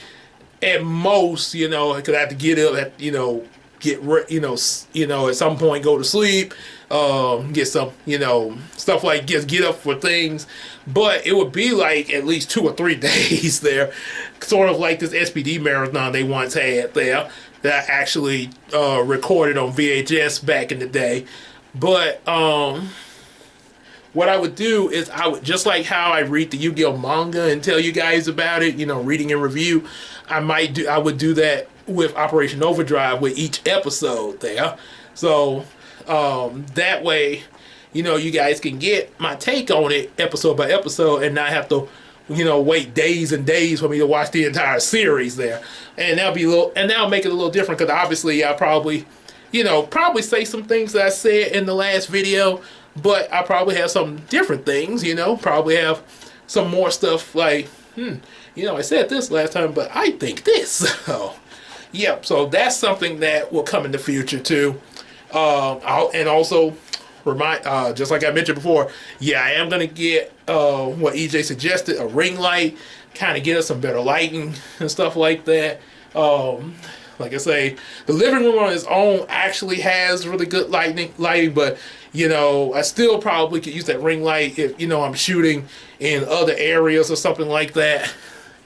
at most, because I have to get up at some point, go to sleep, get some, stuff like get up for things. But it would be like at least 2 or 3 days there, sort of like this SPD marathon they once had there that I actually recorded on VHS back in the day. But what I would do is I would, just like how I read the Yu-Gi-Oh manga and tell you guys about it, reading and review, I would do that with Operation Overdrive with each episode there. So that way, you guys can get my take on it episode by episode and not have to, wait days and days for me to watch the entire series there. And that'll make it a little different, because obviously I probably say some things that I said in the last video, but I probably have some different things, probably have some more stuff like, I said this last time, but I think this. So, yep, so that's something that will come in the future too. And also, just like I mentioned before, yeah, I am going to get what EJ suggested, a ring light, kind of get us some better lighting and stuff like that. Like I say, the living room on its own actually has really good lighting, but I still probably could use that ring light if I'm shooting in other areas or something like that.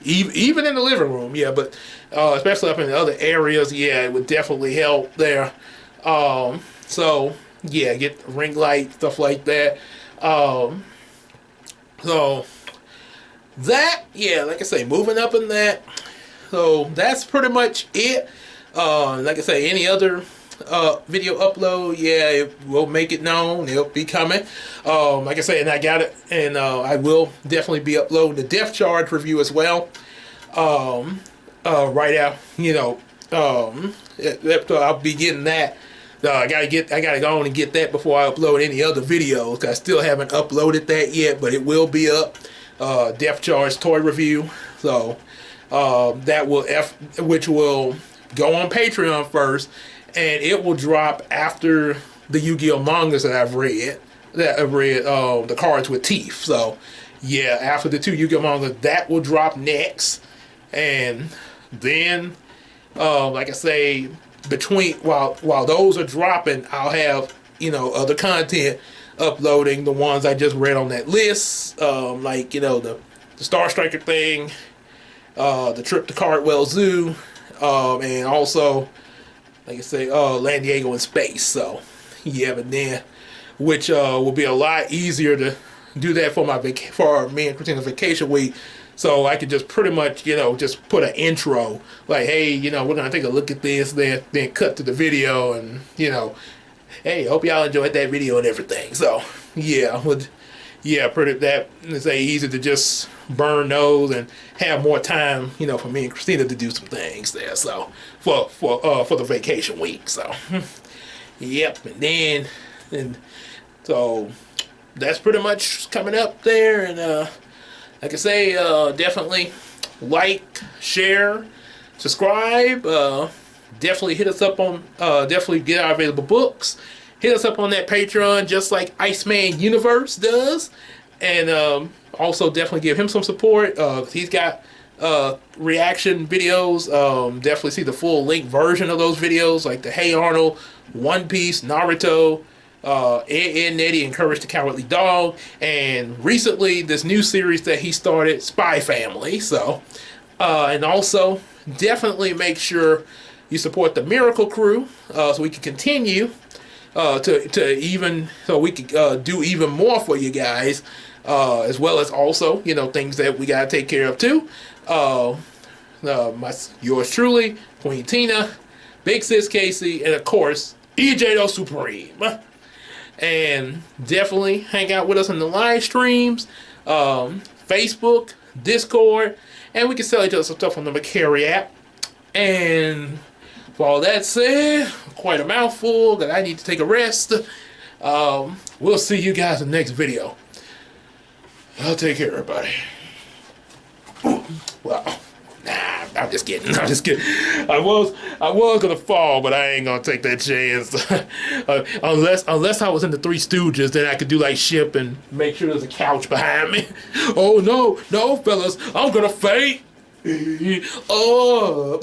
Even in the living room, yeah, but especially up in the other areas, yeah, it would definitely help there. So yeah, get the ring light, stuff like that. So that, yeah, like I say, moving up in that. So that's pretty much it. Like I say, any other video upload, yeah, it will make it known. It'll be coming. Like I say, and I got it, and I will definitely be uploading the Death Charge review as well. Right out, I'll be getting that. I gotta go on and get that before I upload any other videos. I still haven't uploaded that yet, but it will be up. Death Charge toy review. So which will go on Patreon first, and it will drop after the Yu-Gi-Oh mangas that I've read. The cards with teeth. So yeah, after the 2 Yu-Gi-Oh mangas, that will drop next, and then like I say, while those are dropping, I'll have other content uploading, the ones I just read on that list, like the Star Striker thing, the trip to Cardwell Zoo, and also, like I say, San Diego in space. So yeah, but then, which will be a lot easier to do that for me and Christina's vacation week. So I could just pretty much, just put an intro, like, hey, we're gonna take a look at this, then cut to the video, and hey, hope y'all enjoyed that video and everything. So yeah, it's easy to just burn those and have more time, for me and Christina to do some things there. So for the vacation week. So yep, and so that's pretty much coming up there, and like I say, definitely like, share, subscribe. Definitely hit us up on, definitely get our available books. Hit us up on that Patreon, just like Iceman Universe does. And also definitely give him some support. He's got reaction videos. Definitely see the full length version of those videos, like the Hey Arnold, One Piece, Naruto, Ed, Nettie, and Courage the Cowardly Dog. And recently, this new series that he started, Spy Family. So, and also definitely make sure you support the Miracle Crew, so we can continue so we can do even more for you guys, as well as also, you know, things that we gotta take care of too. Yours truly, Queen Tina, Big Sis Casey, and of course Ejay the Supreme. And definitely hang out with us in the live streams, Facebook, Discord, and we can sell each other some stuff on the McCary app. And for all that said, quite a mouthful that I need to take a rest. We'll see you guys in the next video. I'll take care, everybody. Well, nah, I'm just kidding. I'm just kidding. I was gonna fall, but I ain't gonna take that chance. Unless I was in the Three Stooges, then I could do like Ship and make sure there's a couch behind me. Oh no, fellas, I'm gonna faint. Oh.